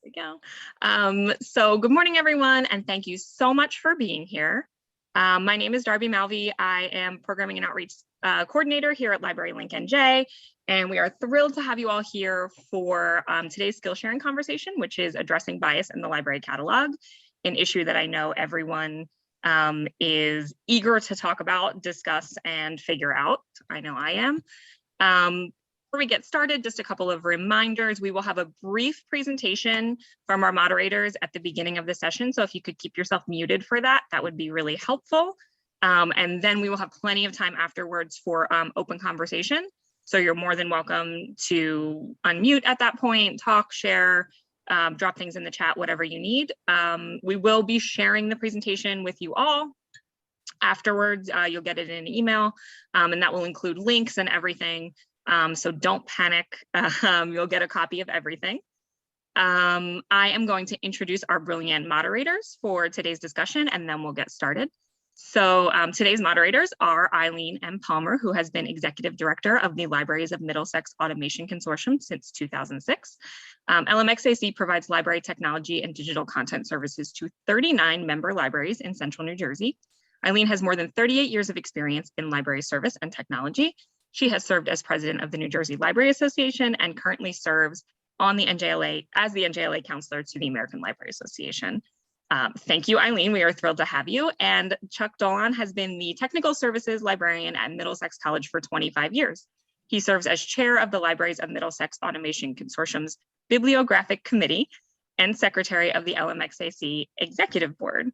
we go. So good morning, everyone, and thank you so much for being here. My name is Darby Malvey. I am Programming and Outreach Coordinator here at Library Link NJ, and we are thrilled to have you all here for today's skill sharing conversation, which is addressing bias in the library catalog, an issue that I know everyone is eager to talk about, discuss, and figure out. I know I am. Before we get started, just a couple of reminders. We will have a brief presentation from our moderators at the beginning of the session. So if you could keep yourself muted for that, that would be really helpful. And then we will have plenty of time afterwards for open conversation. So you're more than welcome to unmute at that point, talk, share, drop things in the chat, whatever you need. We will be sharing the presentation with you all. Afterwards, you'll get it in an email, and that will include links and everything. So don't panic, you'll get a copy of everything. I am going to introduce our brilliant moderators for today's discussion, and then we'll get started. So today's moderators are Eileen M. Palmer, who has been Executive Director of the Libraries of Middlesex Automation Consortium since 2006. LMXAC provides library technology and digital content services to 39 member libraries in central New Jersey. Eileen has more than 38 years of experience in library service and technology. She has served as president of the New Jersey Library Association and currently serves on the NJLA as the NJLA counselor to the American Library Association. Thank you, Eileen. We are thrilled to have you. And Cuck Dolan has been the technical services librarian at Middlesex College for 25 years. He serves as chair of the Libraries of Middlesex Automation Consortium's Bibliographic Committee and secretary of the LMXAC Executive Board.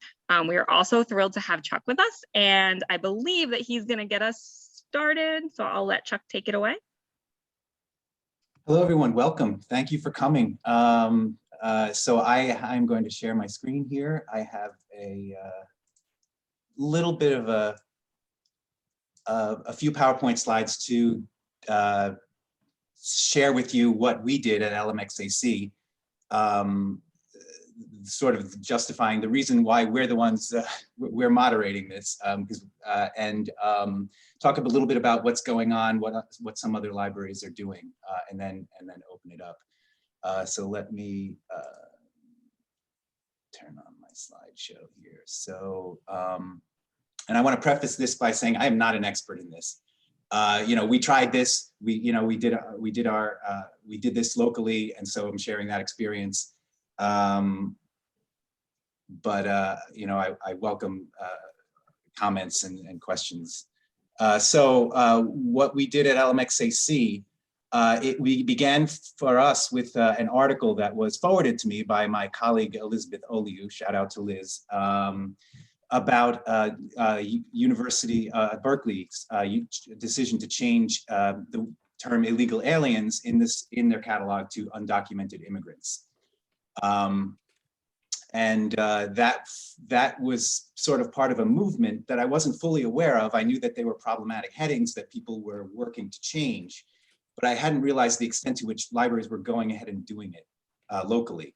We are also thrilled to have Cuck with us, and I believe that he's going to get us started, so I'll let Cuck take it away. Hello, everyone. Welcome. Thank you for coming. So I'm going to share my screen here. I have a little bit of a few PowerPoint slides to share with you what we did at LMXAC, sort of justifying the reason why we're the ones we're moderating this, and talk a little bit about what's going on, what some other libraries are doing, and then open it up. So let me turn on my slideshow here. So, and I want to preface this by saying I am not an expert in this. We tried this. We did this locally, and so I'm sharing that experience. But I welcome comments and questions. So what we did at LMXAC, we began for us with an article that was forwarded to me by my colleague Elizabeth Oliu, shout out to Liz, about Berkeley's decision to change the term illegal aliens in their catalog to undocumented immigrants. And that was sort of part of a movement that I wasn't fully aware of. I knew that they were problematic headings that people were working to change, but I hadn't realized the extent to which libraries were going ahead and doing it locally.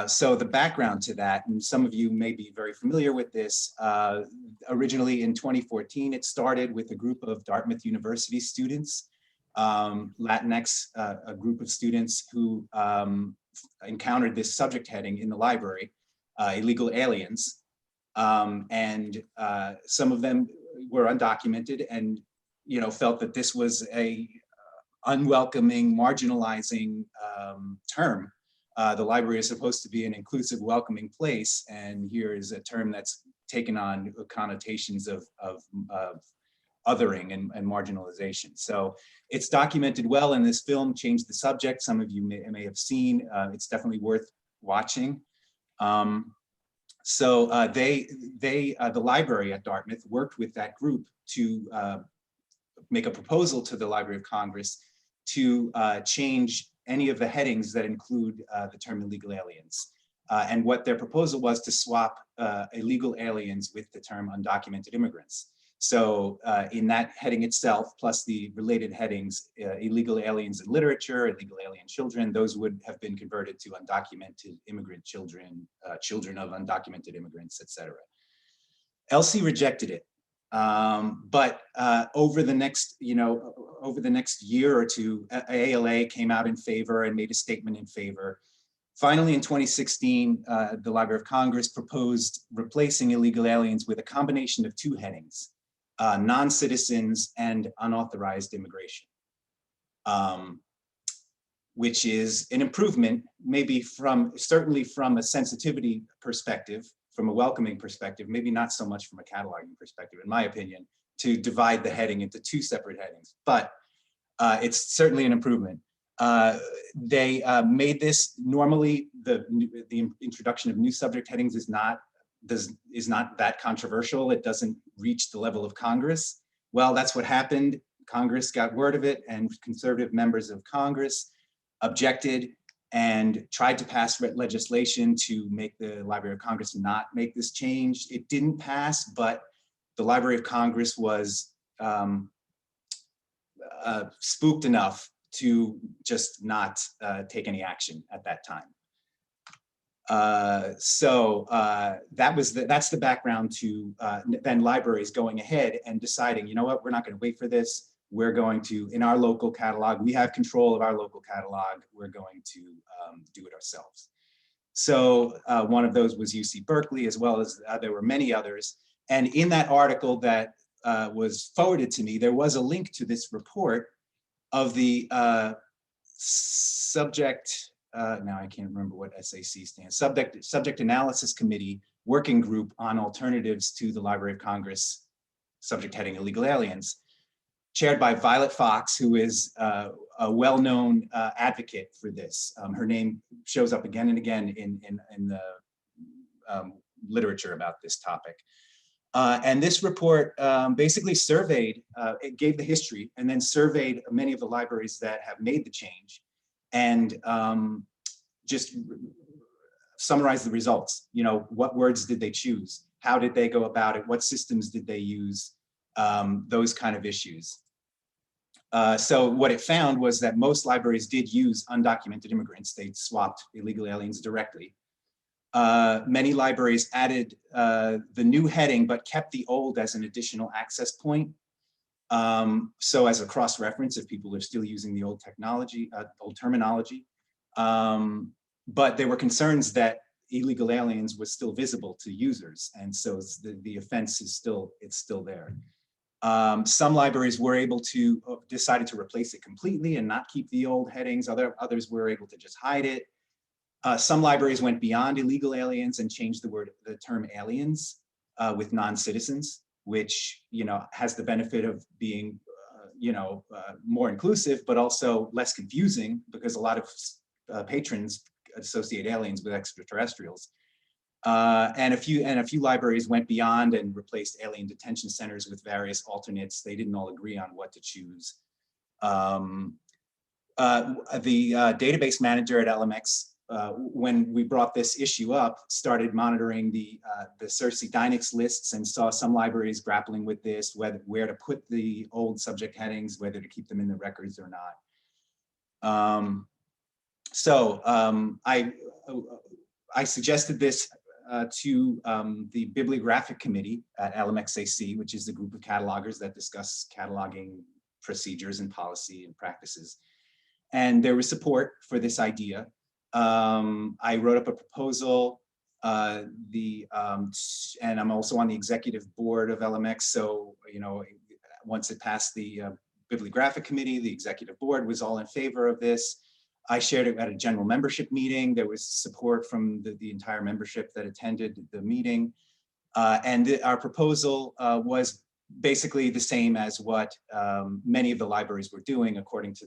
So the background to that, and some of you may be very familiar with this, originally in 2014, it started with a group of Dartmouth University students, Latinx, a group of students who encountered this subject heading in the library, illegal aliens, and some of them were undocumented and felt that this was a unwelcoming, marginalizing term. The library is supposed to be an inclusive, welcoming place, and here is a term that's taken on connotations of othering and marginalization. So it's documented well in this film, Change the Subject. Some of you may have seen. It's definitely worth watching. So the library at Dartmouth worked with that group to make a proposal to the Library of Congress to change any of the headings that include the term illegal aliens. And what their proposal was to swap illegal aliens with the term undocumented immigrants. So in that heading itself, plus the related headings, illegal aliens in literature, illegal alien children, those would have been converted to undocumented immigrant children, children of undocumented immigrants, etc. LC rejected it. But over the next year or two, ALA came out in favor and made a statement in favor. Finally, in 2016, the Library of Congress proposed replacing illegal aliens with a combination of two headings, non-citizens and unauthorized immigration, which is an improvement, maybe certainly from a sensitivity perspective, from a welcoming perspective, maybe not so much from a cataloging perspective, in my opinion, to divide the heading into two separate headings, but it's certainly an improvement. They made this, normally the introduction of new subject headings is not that controversial. It doesn't reach the level of Congress. Well, that's what happened. Congress got word of it, and conservative members of Congress objected and tried to pass legislation to make the Library of Congress not make this change. It didn't pass, but the Library of Congress was spooked enough to just not take any action at that time. That's the background to then libraries going ahead and deciding, you know what, we're not going to wait for this. We're going to, in our local catalog, we have control of our local catalog. We're going to do it ourselves. So one of those was UC Berkeley, as well as there were many others. And in that article that was forwarded to me, there was a link to this report of the subject, now I can't remember what SAC stands, Subject Analysis Committee Working Group on Alternatives to the Library of Congress, subject heading Illegal Aliens, chaired by Violet Fox, who is a well-known advocate for this. Her name shows up again and again in the literature about this topic. And this report basically surveyed, it gave the history, and then surveyed many of the libraries that have made the change, and just summarize the results. You know, what words did they choose? How did they go about it? What systems did they use? Those kind of issues. So what it found was that most libraries did use undocumented immigrants. They swapped illegal aliens directly. Many libraries added the new heading, but kept the old as an additional access point. So as a cross-reference, if people are still using the old technology, old terminology. But there were concerns that illegal aliens was still visible to users. And so the offense is still there. Some libraries were able to, decided to replace it completely and not keep the old headings. Others were able to just hide it. Some libraries went beyond illegal aliens and changed the term aliens with non-citizens, which, you know, has the benefit of being, more inclusive, but also less confusing, because a lot of patrons associate aliens with extraterrestrials. And a few libraries went beyond and replaced alien detention centers with various alternates. They didn't all agree on what to choose. The database manager at LMX, when we brought this issue up, started monitoring the Circe Dynex lists and saw some libraries grappling with this, where to put the old subject headings, whether to keep them in the records or not. I suggested this to the Bibliographic Committee at LMXAC, which is the group of catalogers that discuss cataloging procedures and policy and practices. And there was support for this idea. I wrote up a proposal, and I'm also on the executive board of LMX. So, you know, once it passed the Bibliographic Committee, the executive board was all in favor of this. I shared it at a general membership meeting. There was support from the entire membership that attended the meeting. Our proposal was basically the same as what many of the libraries were doing, according to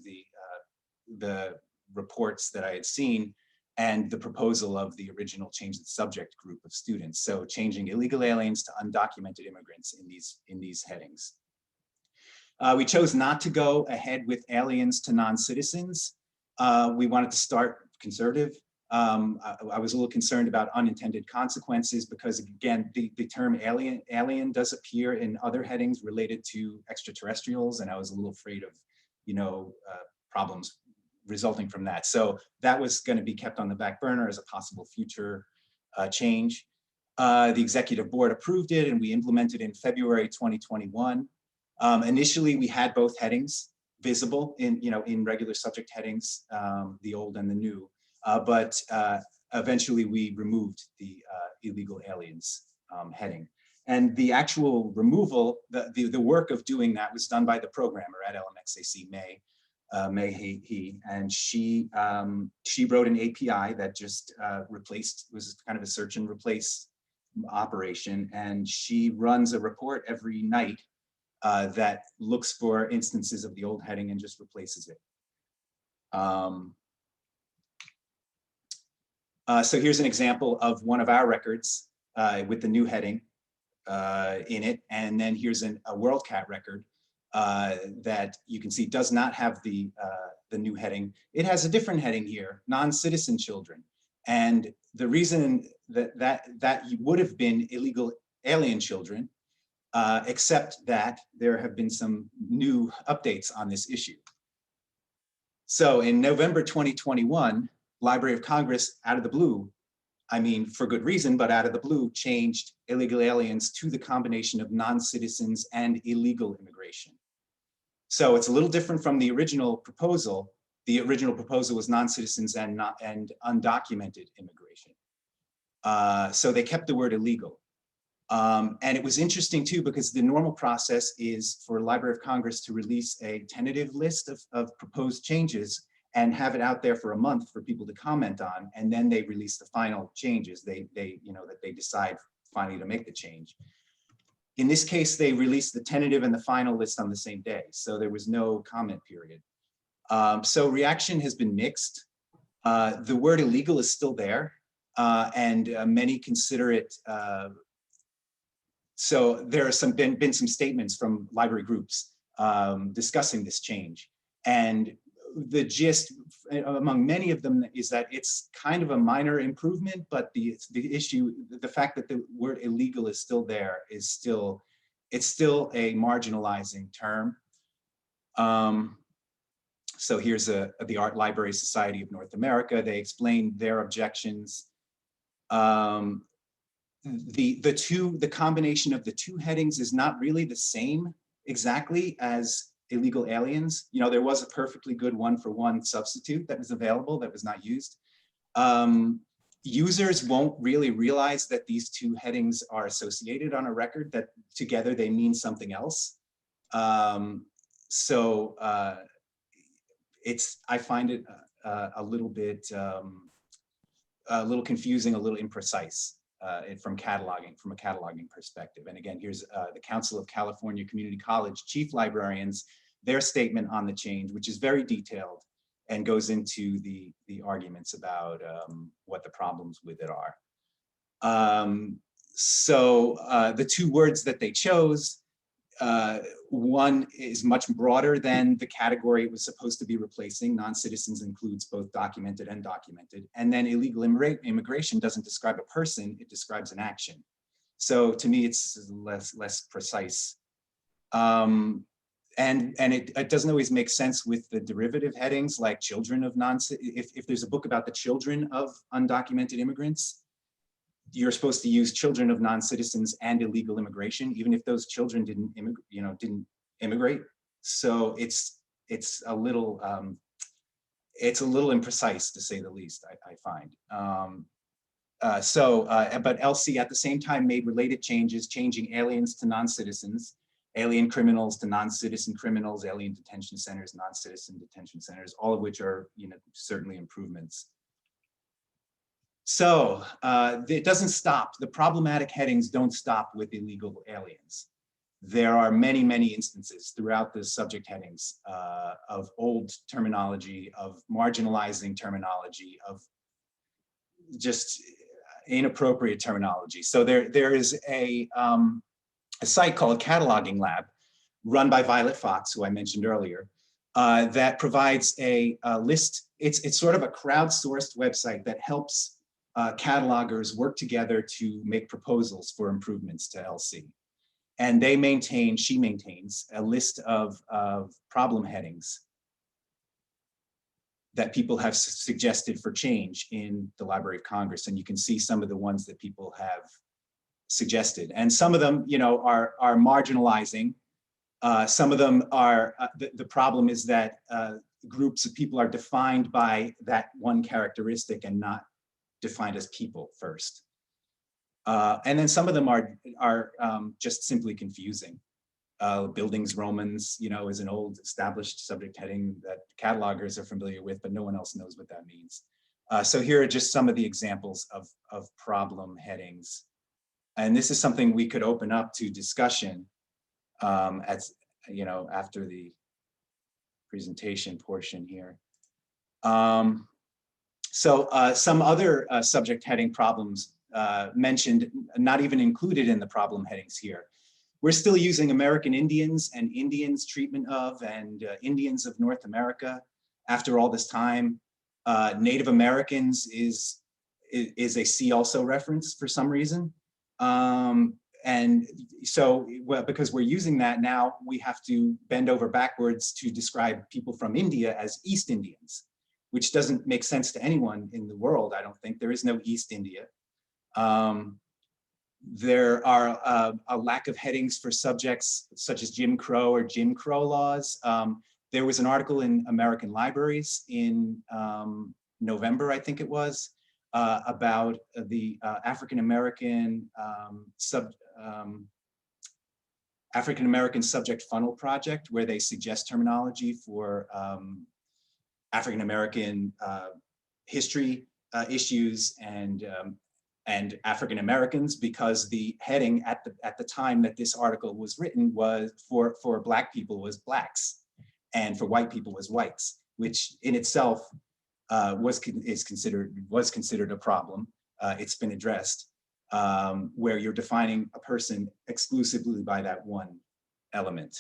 the reports that I had seen, and the proposal of the original Change the Subject group of students. So changing illegal aliens to undocumented immigrants in these headings. We chose not to go ahead with aliens to non-citizens. We wanted to start conservative. I was a little concerned about unintended consequences, because again, the term alien does appear in other headings related to extraterrestrials, and I was a little afraid of, problems resulting from that. So that was going to be kept on the back burner as a possible future change. The executive board approved it, and we implemented in February 2021. Initially, we had both headings visible in regular subject headings, the old and the new. but eventually we removed the illegal aliens heading. And the actual removal, the work of doing that was done by the programmer at LMXAC, May He, and she wrote an API that just was kind of a search and replace operation, and she runs a report every night that looks for instances of the old heading and just replaces it. So here's an example of one of our records with the new heading in it, and then here's a WorldCat record that you can see does not have the new heading. It has a different heading here, non-citizen children. And the reason that would have been illegal alien children, except that there have been some new updates on this issue. So in November 2021, Library of Congress, out of the blue, I mean, for good reason, but out of the blue, changed illegal aliens to the combination of non-citizens and illegal immigration. So it's a little different from the original proposal. The original proposal was non-citizens and undocumented immigration. So they kept the word illegal. And it was interesting too, because the normal process is for Library of Congress to release a tentative list of proposed changes and have it out there for a month for people to comment on, and then they release the final changes. That they decide finally to make the change. In this case, they released the tentative and the final list on the same day, so there was no comment period. So reaction has been mixed. The word illegal is still there, and many consider it. So there are been some statements from library groups discussing this change, and the gist among many of them is that it's kind of a minor improvement, but the issue, the fact that the word illegal is still there is still a marginalizing term. So here's the Art Library Society of North America. They explained their objections. The combination of the two headings is not really the same exactly as illegal aliens. You know, there was a perfectly good one-for-one substitute that was available that was not used. Users won't really realize that these two headings are associated on a record, that together they mean something else. I find it a little bit, a little confusing, a little imprecise from a cataloging perspective. And again, here's the Council of California Community College Chief Librarians, their statement on the change, which is very detailed and goes into the arguments about what the problems with it are. The two words that they chose, one is much broader than the category it was supposed to be replacing. Non-citizens includes both documented and undocumented. And then illegal immigration doesn't describe a person, it describes an action. So to me, it's less precise. And it doesn't always make sense with the derivative headings like children of if there's a book about the children of undocumented immigrants, you're supposed to use children of non-citizens and illegal immigration, even if those children didn't immigrate. So it's a little imprecise, to say the least, I find. But LC at the same time made related changes, changing aliens to non-citizens, alien criminals to non-citizen criminals, alien detention centers, non-citizen detention centers, all of which are, certainly improvements. So it doesn't stop. The problematic headings don't stop with illegal aliens. There are many, many instances throughout the subject headings of old terminology, of marginalizing terminology, of just inappropriate terminology. So there is a site called Cataloging Lab, run by Violet Fox, who I mentioned earlier, that provides a list. It's sort of a crowdsourced website that helps catalogers work together to make proposals for improvements to LC. And she maintains a list of problem headings that people have suggested for change in the Library of Congress. And you can see some of the ones that people have suggested. And some of them, are marginalizing. Some of them are, the problem is that groups of people are defined by that one characteristic and not defined as people first. And then some of them are just simply confusing. Buildings Romans, is an old established subject heading that catalogers are familiar with, but no one else knows what that means. So here are just some of the examples of problem headings. And this is something we could open up to discussion after the presentation portion here. Some other subject heading problems mentioned, not even included in the problem headings here. We're still using American Indians and Indians treatment of, and Indians of North America after all this time. Native Americans is a see also reference for some reason. And so, because we're using that now, we have to bend over backwards to describe people from India as East Indians, which doesn't make sense to anyone in the world, I don't think. There is no East India. There are a lack of headings for subjects such as Jim Crow or Jim Crow laws. There was an article in American Libraries in November, I think it was, about the African-American Subject Funnel Project, where they suggest terminology for African-American history issues and African Americans, because the heading at the time that this article was written was for Black people was blacks, and for white people was whites, which in itself was considered a problem. It's been addressed, where you're defining a person exclusively by that one element.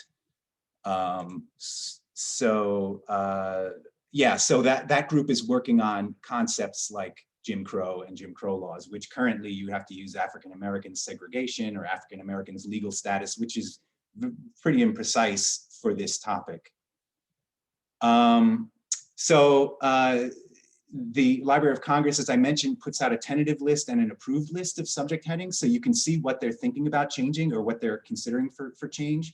So that group is working on concepts like Jim Crow and Jim Crow laws, which currently you have to use African American segregation or African Americans legal status, which is pretty imprecise for this topic. The Library of Congress, as I mentioned, puts out a tentative list and an approved list of subject headings, so you can see what they're thinking about changing or what they're considering for change.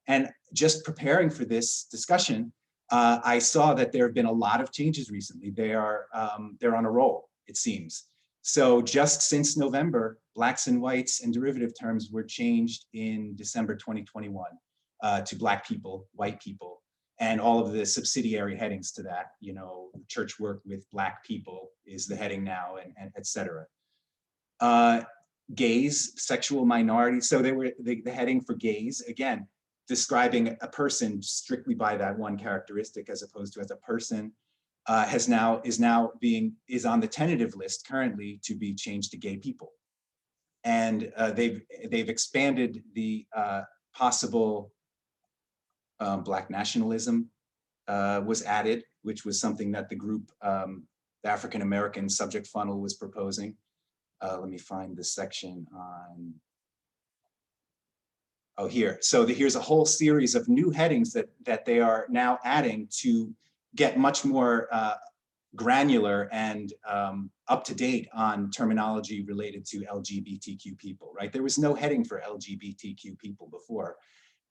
And just preparing for this discussion, I saw that there have been a lot of changes recently. they're on a roll, it seems. So just since November, blacks and whites and derivative terms were changed in December 2021 to Black people, white people, and all of the subsidiary headings to that. Church work with Black people is the heading now, and et cetera. Gays, sexual minorities. So they were the heading for gays, again, describing a person strictly by that one characteristic as opposed to as a person, is on the tentative list currently to be changed to gay people. And they've expanded the possible Black nationalism was added, which was something that the group, the African American Subject Funnel, was proposing. Let me find the section on, oh, here. So here's a whole series of new headings that they are now adding to get much more granular and up to date on terminology related to LGBTQ people, right? There was no heading for LGBTQ people before.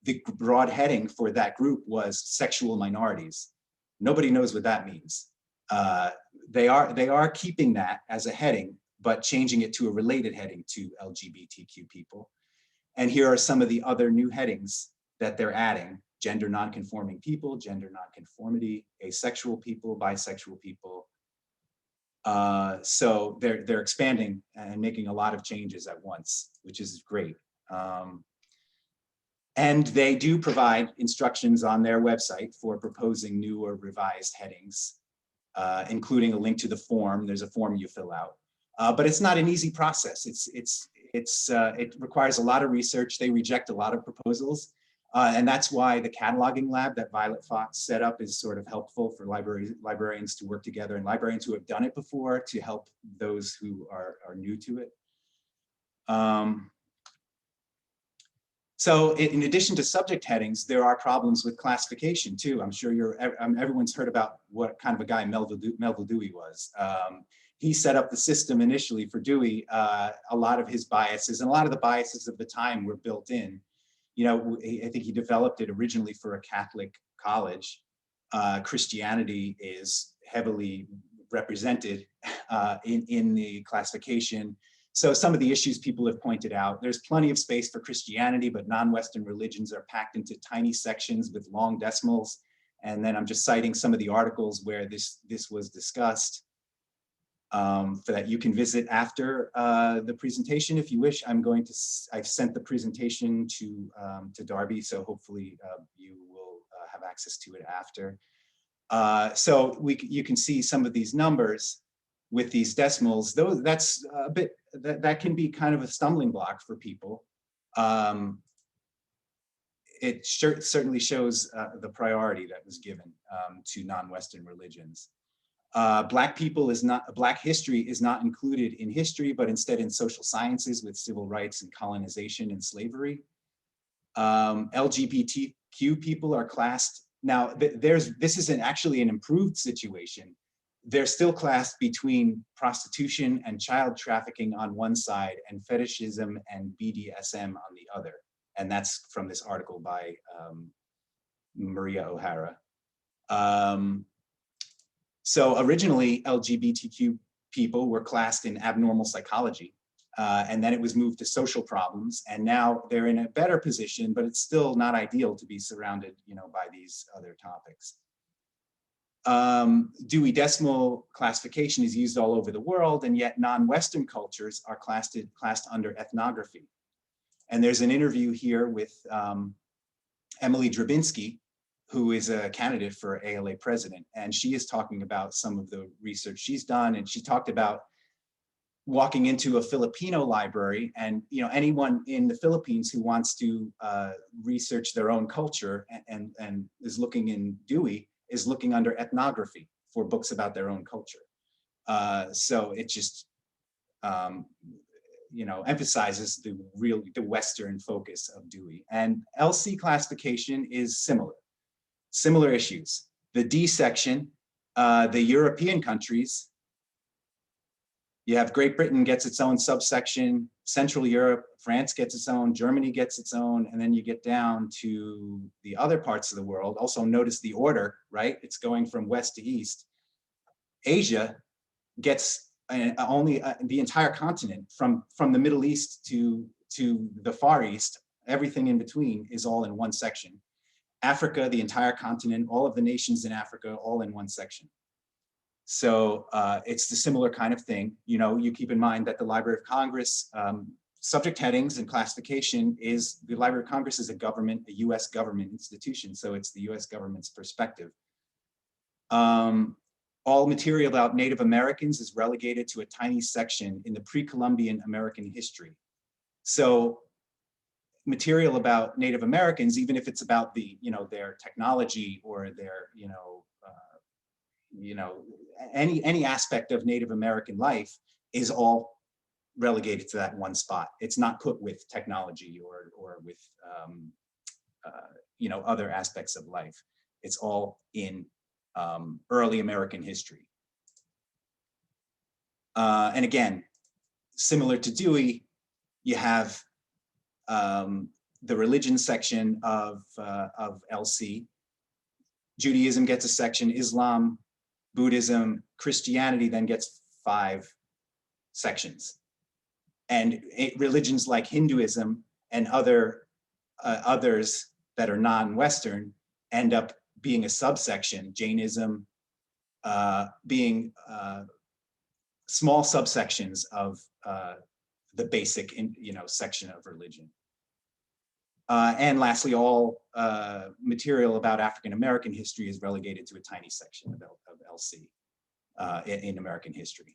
The broad heading for that group was sexual minorities. Nobody knows what that means. They are keeping that as a heading, but changing it to a related heading to LGBTQ people. And here are some of the other new headings that they're adding: gender nonconforming people, gender nonconformity, asexual people, bisexual people. So they're expanding and making a lot of changes at once, which is great. And they do provide instructions on their website for proposing new or revised headings, including a link to the form. There's a form you fill out, but it's not an easy process. It requires a lot of research. They reject a lot of proposals, and that's why the cataloging lab that Violet Fox set up is sort of helpful for librarians to work together, and librarians who have done it before to help those who are new to it. So in addition to subject headings, there are problems with classification too. I'm sure everyone's heard about what kind of a guy Melville Dewey was. He set up the system initially for Dewey. A lot of his biases and a lot of the biases of the time were built in. I think he developed it originally for a Catholic college, Christianity is heavily represented in the classification. So some of the issues people have pointed out, there's plenty of space for Christianity, but non-Western religions are packed into tiny sections with long decimals. And then I'm just citing some of the articles where this was discussed, for that you can visit after the presentation if you wish. I've sent the presentation to Darby, so hopefully you will have access to it after. So you can see some of these numbers with these decimals. That's a bit, that can be kind of a stumbling block for people. It certainly shows the priority that was given to non-Western religions. Black history is not included in history, but instead in social sciences with civil rights and colonization and slavery. LGBTQ people are classed. Now, this isn't actually an improved situation. They're still classed between prostitution and child trafficking on one side and fetishism and BDSM on the other. And that's from this article by Maria O'Hara. So originally, LGBTQ people were classed in abnormal psychology, and then it was moved to social problems, and now they're in a better position, but it's still not ideal to be surrounded, by these other topics. Dewey Decimal classification is used all over the world, and yet non-Western cultures are classed under ethnography. And there's an interview here with Emily Drabinski, who is a candidate for ALA president. And she is talking about some of the research she's done. And she talked about walking into a Filipino library, and anyone in the Philippines who wants to research their own culture and is looking in Dewey is looking under ethnography for books about their own culture. So it just emphasizes the Western focus of Dewey. And LC classification is similar issues. The D section, the European countries, you have Great Britain gets its own subsection, Central Europe, France gets its own, Germany gets its own, and then you get down to the other parts of the world. Also notice the order, right? It's going from west to east. Asia gets only the entire continent from the Middle East to the Far East. Everything in between is all in one section. Africa, the entire continent, all of the nations in Africa, all in one section. So it's the similar kind of thing. You keep in mind that the Library of Congress subject headings and classification is, the Library of Congress is a US government institution. So it's the US government's perspective. All material about Native Americans is relegated to a tiny section in the pre-Columbian American history. So material about Native Americans, even if it's about their technology or their any aspect of Native American life, is all relegated to that one spot. It's not put with technology or with other aspects of life. It's all in early American history. And again, similar to Dewey, you have the religion section of LC. Judaism gets a section, Islam, Buddhism, Christianity then gets 5 sections. And religions like Hinduism and others that are non-Western end up being a subsection, Jainism being small subsections of the basic section of religion. And lastly, all material about African American history is relegated to a tiny section of LC in American history.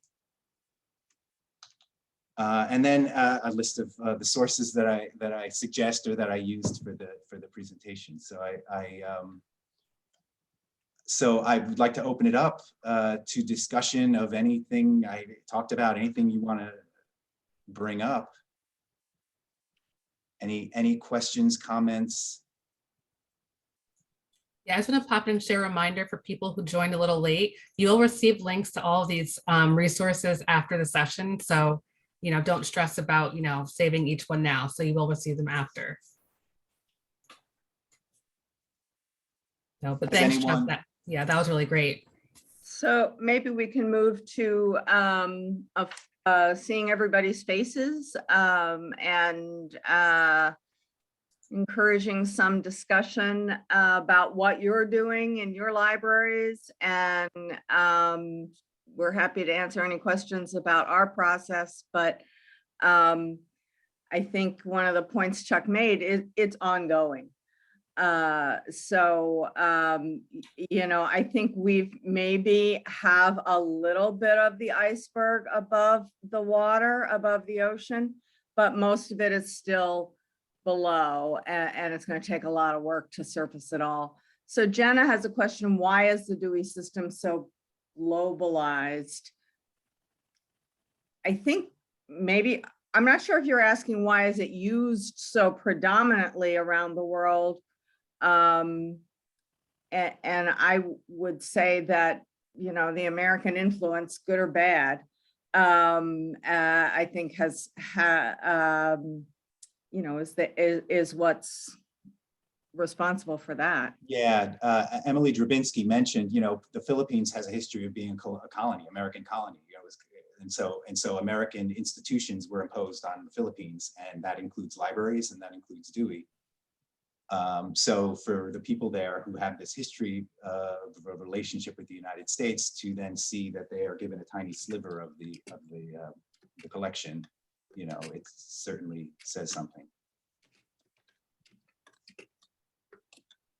And then a list of the sources that I suggest or that I used for the presentation. So I would like to open it up to discussion of anything I talked about, anything you want to bring up. Any questions, comments? Yeah, I just want to pop in and share a reminder for people who joined a little late. You'll receive links to all of these resources after the session. So, don't stress about, saving each one now. So you will receive them after. No, but thanks, Chuck. Yeah, that was really great. So maybe we can move to seeing everybody's faces and encouraging some discussion about what you're doing in your libraries. And we're happy to answer any questions about our process, but I think one of the points Chuck made is it's ongoing. You know, I think we've maybe have a little bit of the iceberg above the water, above the ocean, but most of it is still below, and it's going to take a lot of work to surface it all. So Jenna has a question: why is the Dewey system so globalized? I think maybe, I'm not sure if you're asking why is it used so predominantly around the world. And I would say that, you know, the American influence, good or bad, I think you know, is what's responsible for that. Yeah, Emily Drabinski mentioned, you know, the Philippines has a history of being a colony, American colony. You know, and so American institutions were imposed on the Philippines, and that includes libraries and that includes Dewey. So for the people there who have this history of a relationship with the United States to then see that they are given a tiny sliver of the collection, you know, it certainly says something.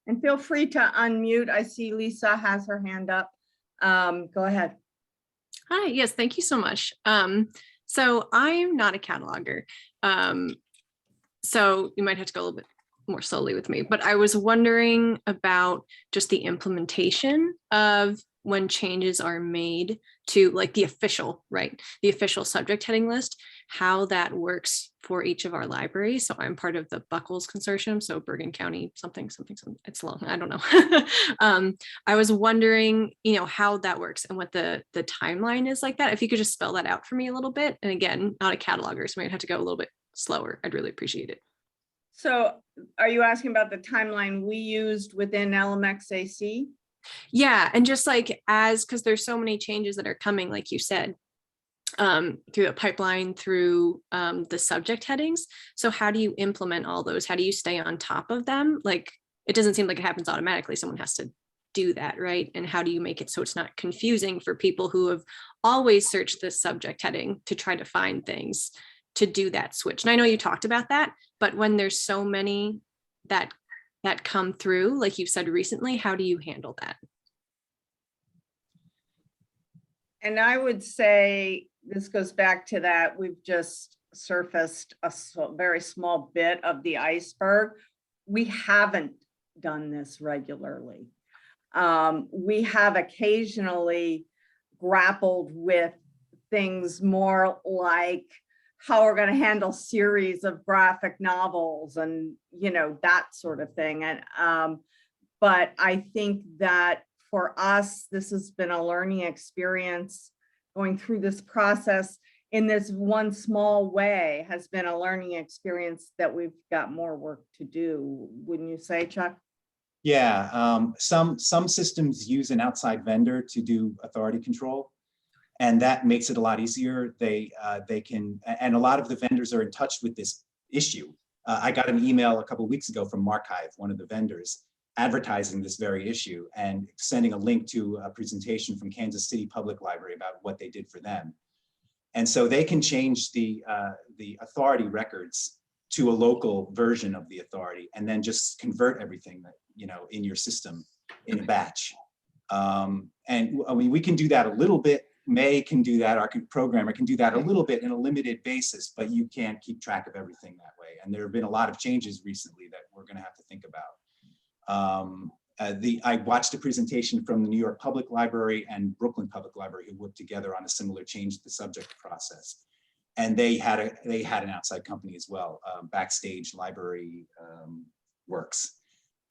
And feel free to unmute. I see Lisa has her hand up. Go ahead. Hi, yes, thank you so much. So I'm not a cataloger. So you might have to go a little bit more slowly with me, but I was wondering about just the implementation of when changes are made to like the official, right? The official subject heading list, how that works for each of our libraries. So I'm part of the Buckles Consortium, so Bergen County, something, it's long, I don't know. I was wondering, you know, how that works and what the timeline is like that. If you could just spell that out for me a little bit. And again, not a cataloger, so I might have to go a little bit slower. I'd really appreciate it. So are you asking about the timeline we used within LMXAC? Yeah, and just like because there's so many changes that are coming, like you said, through the pipeline, through the subject headings. So how do you implement all those? How do you stay on top of them? Like, it doesn't seem like it happens automatically. Someone has to do that, right? And how do you make it so it's not confusing for people who have always searched this subject heading to try to find things to do that switch? And I know you talked about that, but when there's so many that come through, like you said recently, how do you handle that? And I would say this goes back to that we've just surfaced a very small bit of the iceberg. We haven't done this regularly. We have occasionally grappled with things more like how we're going to handle series of graphic novels and, you know, that sort of thing. And but I think that for us, this has been a learning experience. Going through this process in this one small way has been a learning experience that we've got more work to do. Wouldn't you say, Chuck? Yeah, some systems use an outside vendor to do authority control, and that makes it a lot easier. They can, and a lot of the vendors are in touch with this issue. I got an email a couple of weeks ago from Marchive, one of the vendors, advertising this very issue and sending a link to a presentation from Kansas City Public Library about what they did for them. And so they can change the authority records to a local version of the authority and then just convert everything that, you know, in your system in a batch. And I mean, we can do that a little bit. May can do that, our programmer can do that a little bit in a limited basis, but you can't keep track of everything that way. And there have been a lot of changes recently that we're going to have to think about. I watched a presentation from the New York Public Library and Brooklyn Public Library who worked together on a similar change to the subject process. And they had an outside company as well, Backstage Library Works.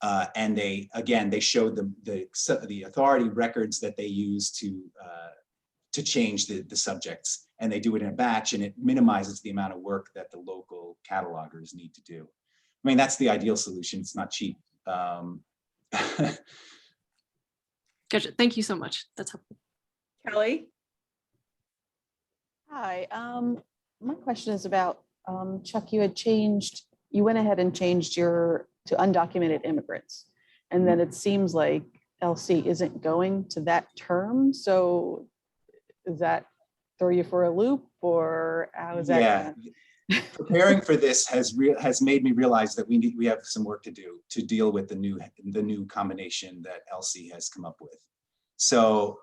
And they showed them the authority records that they use to change the subjects, and they do it in a batch, and it minimizes the amount of work that the local catalogers need to do. I mean, that's the ideal solution. It's not cheap. Gotcha. Thank you so much. That's helpful. Kelly? Hi, my question is about, Chuck, you went ahead and changed to undocumented immigrants. And then it seems like LC isn't going to that term. So does that throw you for a loop, or how is that? Yeah, preparing for this has made me realize that we have some work to do to deal with the new combination that LC has come up with. So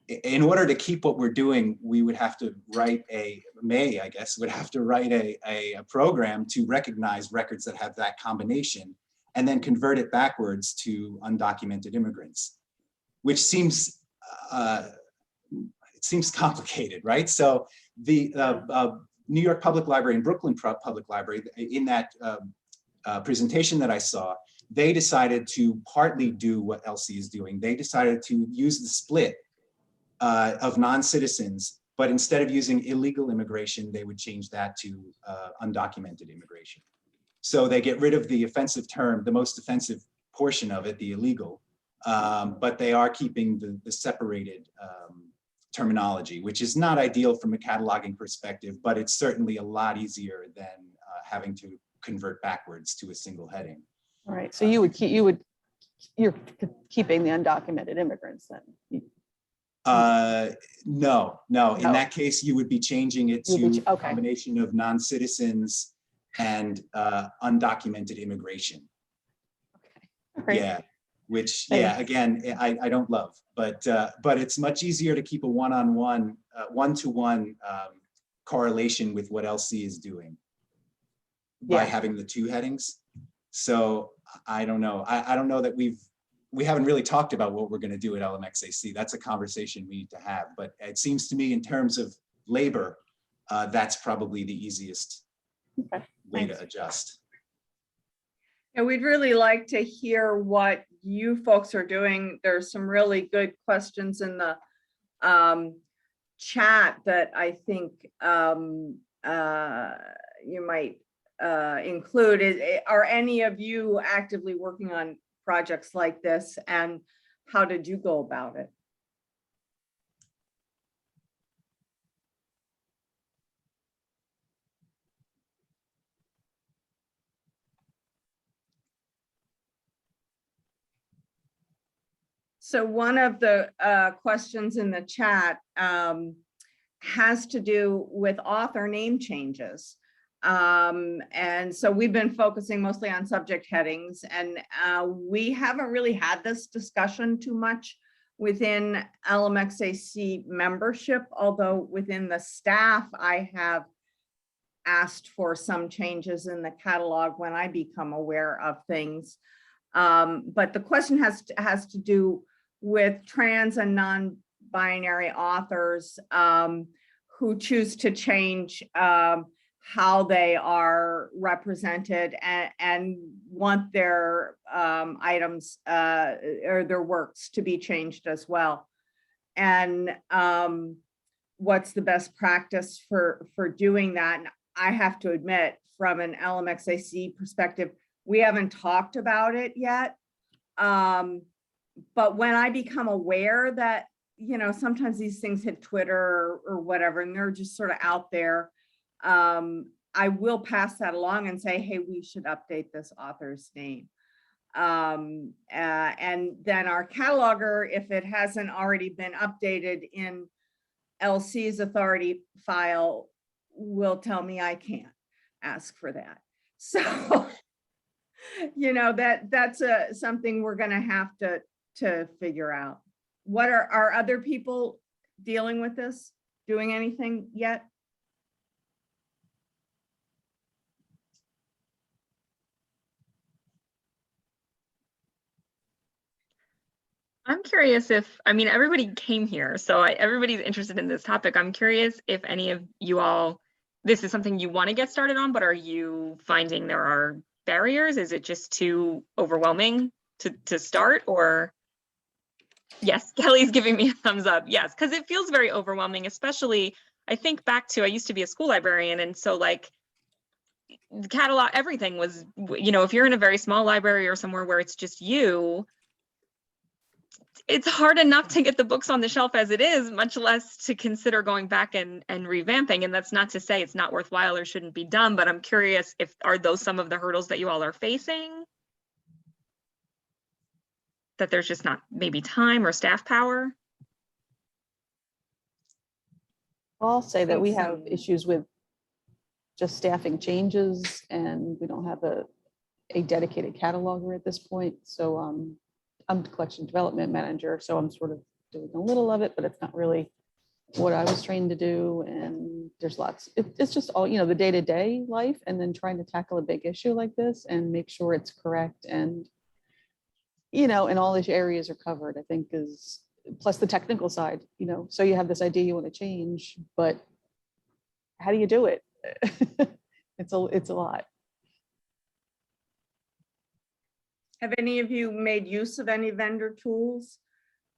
in order to keep what we're doing, we would have to write would have to write a program to recognize records that have that combination and then convert it backwards to undocumented immigrants, which seems it seems complicated, right? So the New York Public Library and Brooklyn Public Library, in that presentation that I saw, they decided to partly do what LC is doing. They decided to use the split of non-citizens, but instead of using illegal immigration, they would change that to undocumented immigration. So they get rid of the offensive term, the most offensive portion of it, the illegal, but they are keeping the separated terminology, which is not ideal from a cataloging perspective, but it's certainly a lot easier than having to convert backwards to a single heading. All right, so you're keeping the undocumented immigrants then? No. In No. that case, you would be changing it to a okay. combination of non-citizens and undocumented immigration. Okay. Great. Yeah, which, Thanks. yeah, again, I don't love, but it's much easier to keep a one-on-one, one-to-one correlation with what LC is doing by Yeah. having the two headings. So I don't know. I don't know that we haven't really talked about what we're going to do at LMXAC. That's a conversation we need to have. But it seems to me in terms of labor, that's probably the easiest way to adjust. And we'd really like to hear what you folks are doing. There's some really good questions in the chat that I think you might include. Are any of you actively working on projects like this, and how did you go about it? So one of the questions in the chat has to do with author name changes. And so we've been focusing mostly on subject headings, and we haven't really had this discussion too much within LMXAC membership, although within the staff, I have asked for some changes in the catalog when I become aware of things. But the question has to do with trans and non-binary authors who choose to change how they are represented and want their items or their works to be changed as well. And what's the best practice for doing that? And I have to admit, from an LMXAC perspective, we haven't talked about it yet. But when I become aware that, you know, sometimes these things hit Twitter or whatever, and they're just sort of out there, I will pass that along and say, hey, we should update this author's name. And then our cataloger, if it hasn't already been updated in LC's authority file, will tell me I can't ask for that. So, you know, that's something we're gonna have to figure out. What are other people dealing with this, doing anything yet? I'm curious if, I mean, everybody came here, so everybody's interested in this topic. I'm curious if any of you all, this is something you want to get started on, but are you finding there are barriers? Is it just too overwhelming to start? Or yes, Kelly's giving me a thumbs up. Yes, because it feels very overwhelming, especially I think back to, I used to be a school librarian, and so like the catalog, everything was, you know, if you're in a very small library or somewhere where it's just you, it's hard enough to get the books on the shelf as it is, much less to consider going back and revamping. And that's not to say it's not worthwhile or shouldn't be done, but I'm curious if, are those some of the hurdles that you all are facing? That there's just not maybe time or staff power? I'll say that we Think have so. issues with just staffing changes, and we don't have a dedicated cataloger at this point. So I'm the collection development manager, so I'm sort of doing a little of it, but it's not really what I was trained to do. And there's lots, it's just all, the day-to-day life, and then trying to tackle a big issue like this and make sure it's correct. And, and all these areas are covered, I think, is plus the technical side, so you have this idea you want to change, but how do you do it? It's a lot. Have any of you made use of any vendor tools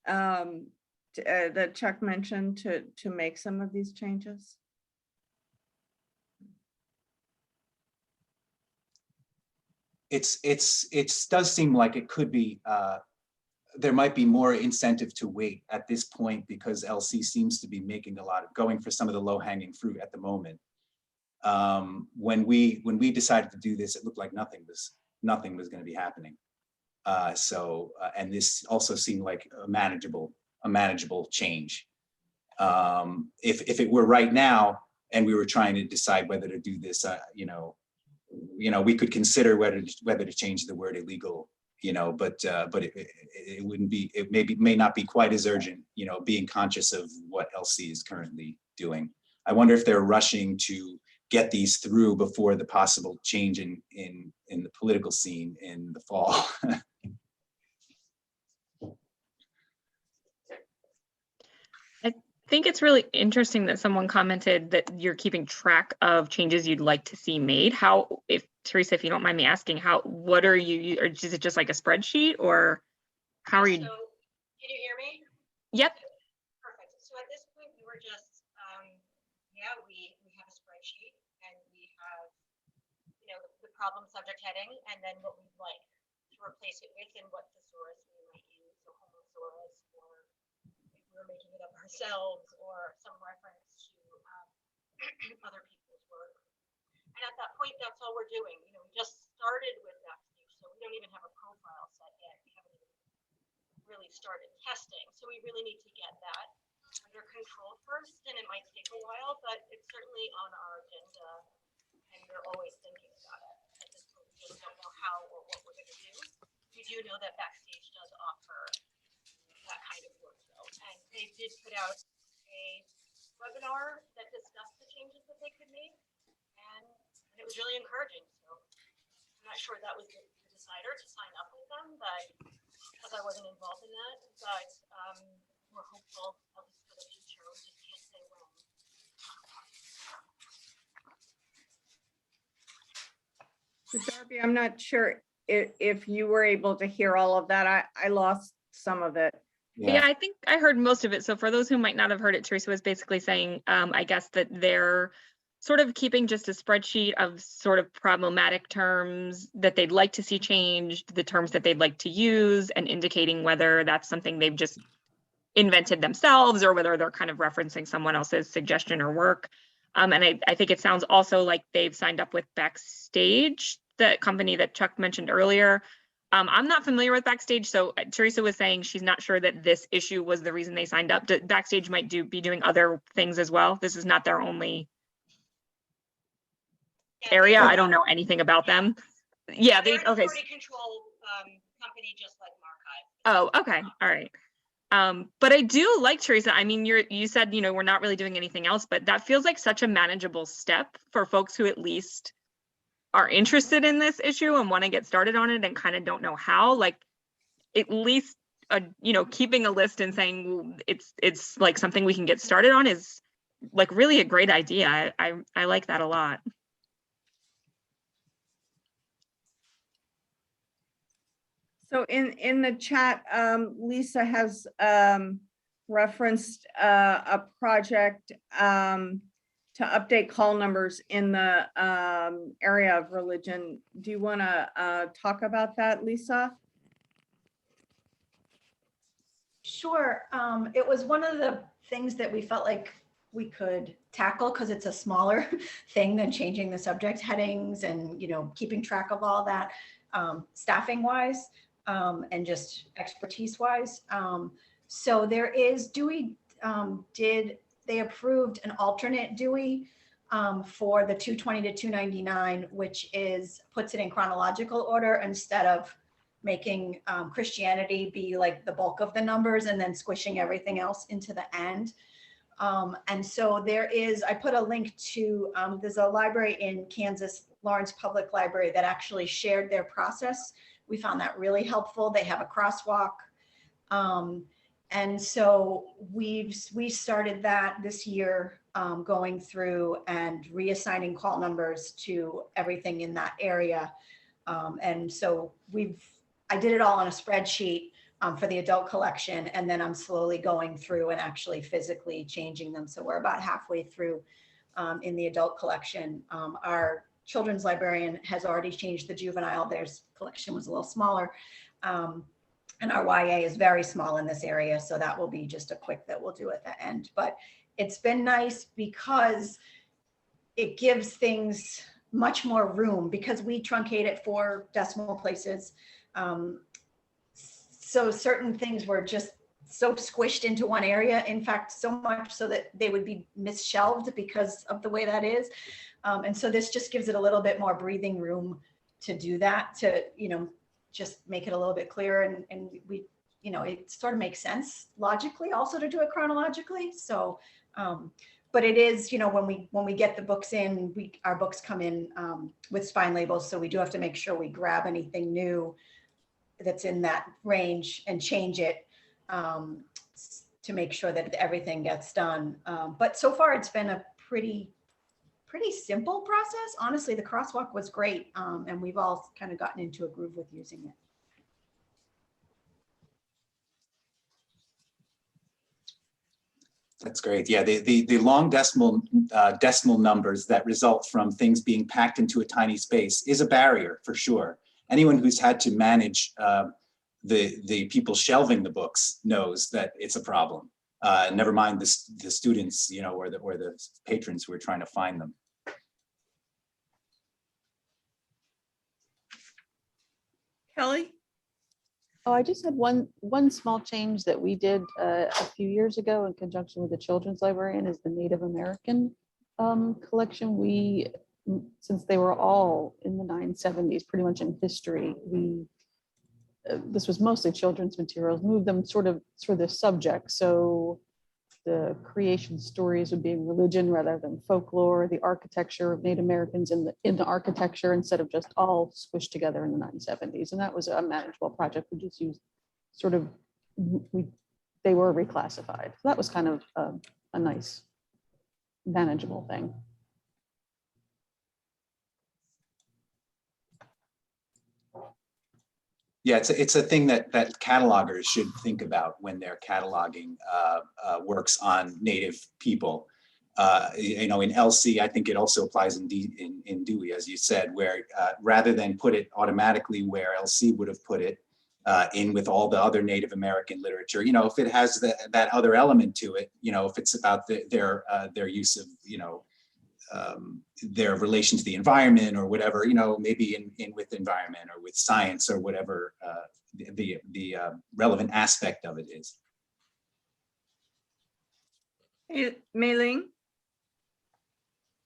that Chuck mentioned to make some of these changes? It does seem like it could be, there might be more incentive to wait at this point, because LC seems to be making going for some of the low hanging fruit at the moment. When we decided to do this, it looked like nothing was going to be happening. And this also seemed like a manageable change. If it were right now and we were trying to decide whether to do this, we could consider whether to change the word illegal, but it wouldn't be, it may not be quite as urgent, being conscious of what LC is currently doing. I wonder if they're rushing to get these through before the possible change in the political scene in the fall. I think it's really interesting that someone commented that you're keeping track of changes you'd like to see made. How, Teresa, if you don't mind me asking, what are you, or is it just like a spreadsheet, or how are you? So, can you hear me? Yep. Perfect. So at this point, we were just, we have a spreadsheet, and we have, the problem subject heading, and then what we'd like to replace it with, and what thesaurus we might use, so homothesaurus, or if we were making it up ourselves, or some reference to other people's work. And at that point, that's all we're doing. We just started with that stage, so we don't even have a profile set yet. We haven't even really started testing, so we really need to get that under control first, and it might take a while, but it's certainly on our agenda, and we're always thinking about it. At this point, we just don't know how or what we're going to do. We do know that Backstage does offer that kind of work, though, and they did put out a webinar that discussed the changes that they could make, and it was really encouraging. So I'm not sure that was the decider to sign up with them, but because I wasn't involved in that, but we're hopeful of this for the future. We just can't say when. So Darby, I'm not sure if you were able to hear all of that. I lost some of it. Yeah, I think I heard most of it. So for those who might not have heard it, Teresa was basically saying, I guess that they're sort of keeping just a spreadsheet of sort of problematic terms that they'd like to see changed, the terms that they'd like to use, and indicating whether that's something they've just invented themselves or whether they're kind of referencing someone else's suggestion or work. And I think it sounds also like they've signed up with Backstage, the company that Chuck mentioned earlier. I'm not familiar with Backstage, so Teresa was saying she's not sure that this issue was the reason they signed up. Backstage might be doing other things as well. This is not their only area. I don't know anything about them. Yeah, they're an okay. authority control company, just like Marchive. Oh, okay, all right. But I do like, Teresa, I mean, you said, we're not really doing anything else, but that feels like such a manageable step for folks who at least are interested in this issue and want to get started on it and kind of don't know how. Like, at least keeping a list and saying, well, it's like something we can get started on is like really a great idea. I like that a lot. So in the chat, Lisa has referenced a project to update call numbers in the area of religion. Do you want to talk about that, Lisa? Sure. It was one of the things that we felt like we could tackle because it's a smaller thing than changing the subject headings and, you know, keeping track of all that staffing wise and just expertise wise. So there is Dewey they approved an alternate Dewey for the 220 to 299, which puts it in chronological order instead of making Christianity be like the bulk of the numbers and then squishing everything else into the end. And so I put a link to, there's a library in Kansas, Lawrence Public Library, that actually shared their process. We found that really helpful. They have a crosswalk. And so we started that this year, going through and reassigning call numbers to everything in that area. And so I did it all on a spreadsheet for the adult collection, and then I'm slowly going through and actually physically changing them. So we're about halfway through in the adult collection. Our children's librarian has already changed the juvenile. Their collection was a little smaller. And our YA is very small in this area. So that will be just a quick that we'll do at the end. But it's been nice because it gives things much more room because we truncate it 4 decimal places. So certain things were just so squished into one area. In fact, so much so that they would be misshelved because of the way that is. And so this just gives it a little bit more breathing room to do that, to, you know, just make it a little bit clearer. And we, you know, it sort of makes sense logically also to do it chronologically. So, but it is, you know, when we get the books in, our books come in with spine labels. So we do have to make sure we grab anything new that's in that range and change it to make sure that everything gets done. But so far it's been a pretty simple process. Honestly, the crosswalk was great. And we've all kind of gotten into a groove with using it. That's great. Yeah, the long decimal numbers that result from things being packed into a tiny space is a barrier for sure. Anyone who's had to manage the people shelving the books knows that it's a problem. Never mind the students, you know, or the patrons who are trying to find them. Kelly? Oh, I just had one small change that we did a few years ago in conjunction with the children's librarian is the Native American collection. Since they were all in the 970s, pretty much in history, this was mostly children's materials, moved them sort of for the subject. So the creation stories would be in religion rather than folklore, the architecture of Native Americans in the architecture instead of just all squished together in the 970s. And that was a manageable project. We just used they were reclassified. So that was kind of a nice manageable thing. Yeah, it's a thing that catalogers should think about when they're cataloging works on Native people. You know, in LC, I think it also applies in Dewey, as you said, where rather than put it automatically where LC would have put it in with all the other Native American literature, you know, if it has that other element to it, you know, if it's about their use of, you know, their relation to the environment or whatever, you know, maybe in with environment or with science or whatever the relevant aspect of it is. Hey, Mei-Ling?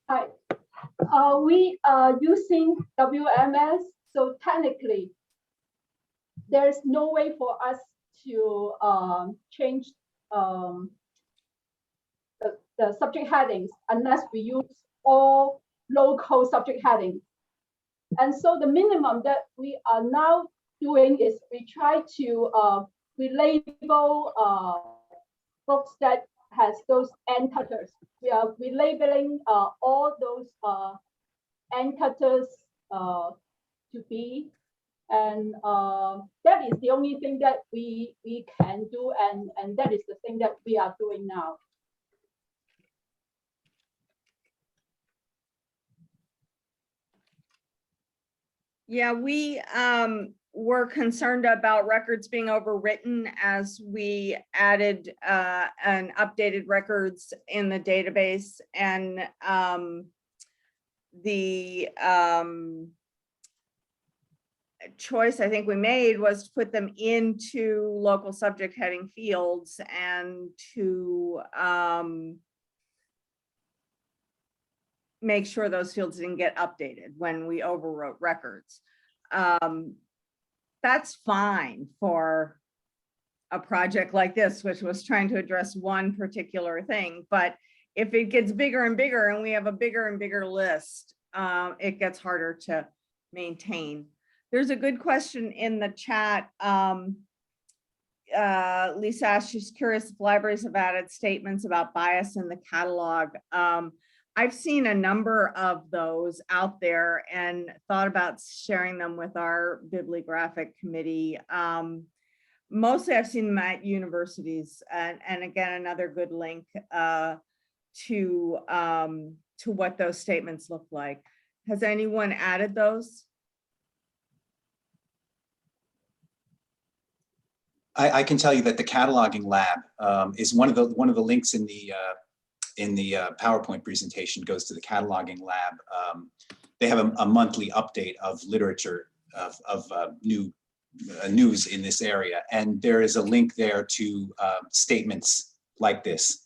Hi. We are using WMS, so technically, there's no way for us to change the subject headings unless we use all local subject headings. And so the minimum that we are now doing is we try to relabel books that has those end cutters. We are relabeling all those end cutters to be, and that is the only thing that we can do, and that is the thing that we are doing now. Yeah, we were concerned about records being overwritten as we added and updated records in the database, and the choice I think we made was to put them into local subject heading fields and to make sure those fields didn't get updated when we overwrote records. That's fine for a project like this, which was trying to address one particular thing. But if it gets bigger and bigger and we have a bigger and bigger list, it gets harder to maintain. There's a good question in the chat. Lisa asked, she's curious if libraries have added statements about bias in the catalog. I've seen a number of those out there and thought about sharing them with our bibliographic committee. Mostly I've seen them at universities, and again, another good link to what those statements look like. Has anyone added those? I can tell you that the cataloging lab is one of the links in the PowerPoint presentation goes to the cataloging lab. They have a monthly update of literature of new news in this area, and there is a link there to statements like this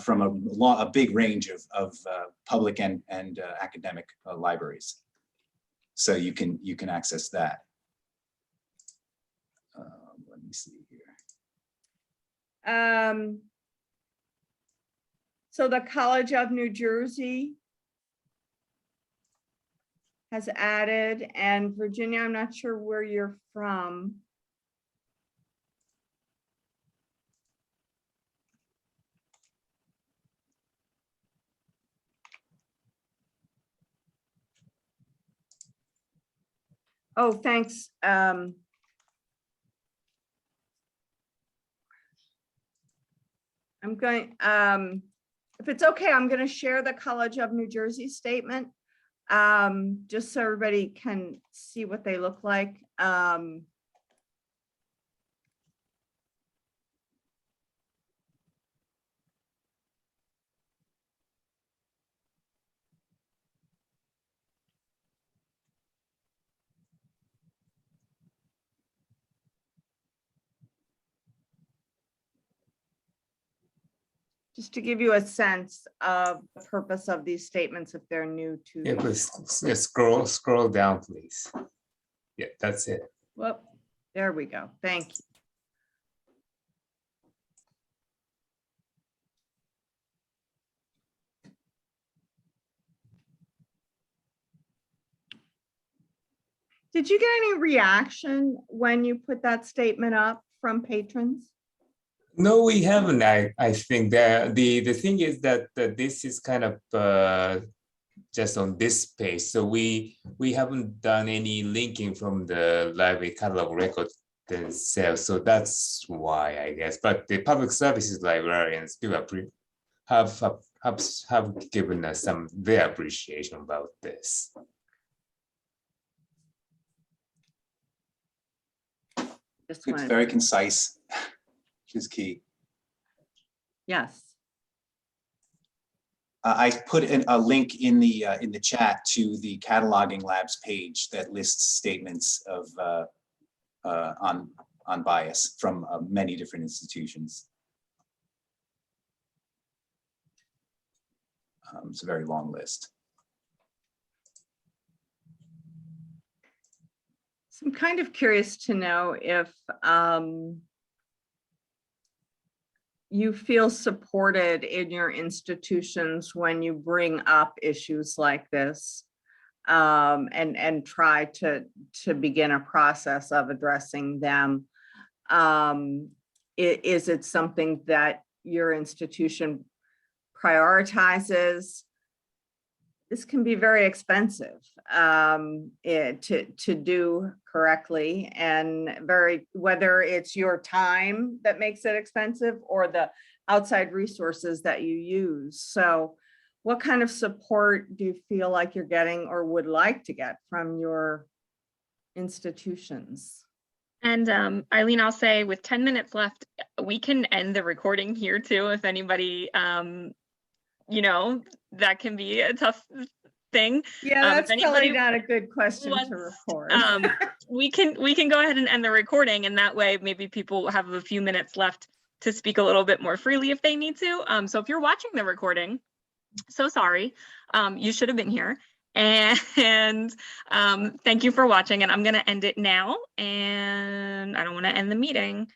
from a big range of public and academic libraries. So you can access that. Let me see here. So the College of New Jersey has added, and Virginia, I'm not sure where you're from. Oh, thanks. I'm going, if it's okay, I'm going to share the College of New Jersey statement, just so everybody can see what they look like. Just to give you a sense of the purpose of these statements if they're new to. Yeah, please scroll down, please. Yeah, that's it. Well, there we go. Thank you. Did you get any reaction when you put that statement up from patrons? No, we haven't. I think that the thing is that this is kind of just on this page, so we haven't done any linking from the library catalog record themselves, so that's why, I guess. But the public services librarians do have given us some their appreciation about this. Just It's very concise, which is key. Yes. I put in a link in the chat to the cataloging labs page that lists statements of on bias from many different institutions. It's a very long list. So I'm kind of curious to know if you feel supported in your institutions when you bring up issues like this, and try to begin a process of addressing them. Is it something that your institution prioritizes? This can be very expensive to do correctly, and whether it's your time that makes it expensive or the outside resources that you use. So what kind of support do you feel like you're getting or would like to get from your institutions. And Eileen, I'll say with 10 minutes left, we can end the recording here too. If anybody, you know, that can be a tough thing. Yeah, If that's probably anybody not a good question to wants, record. we can go ahead and end the recording, and that way maybe people have a few minutes left to speak a little bit more freely if they need to. So if you're watching the recording, so sorry, you should have been here. And thank you for watching, and I'm going to end it now, and I don't want to end the meeting.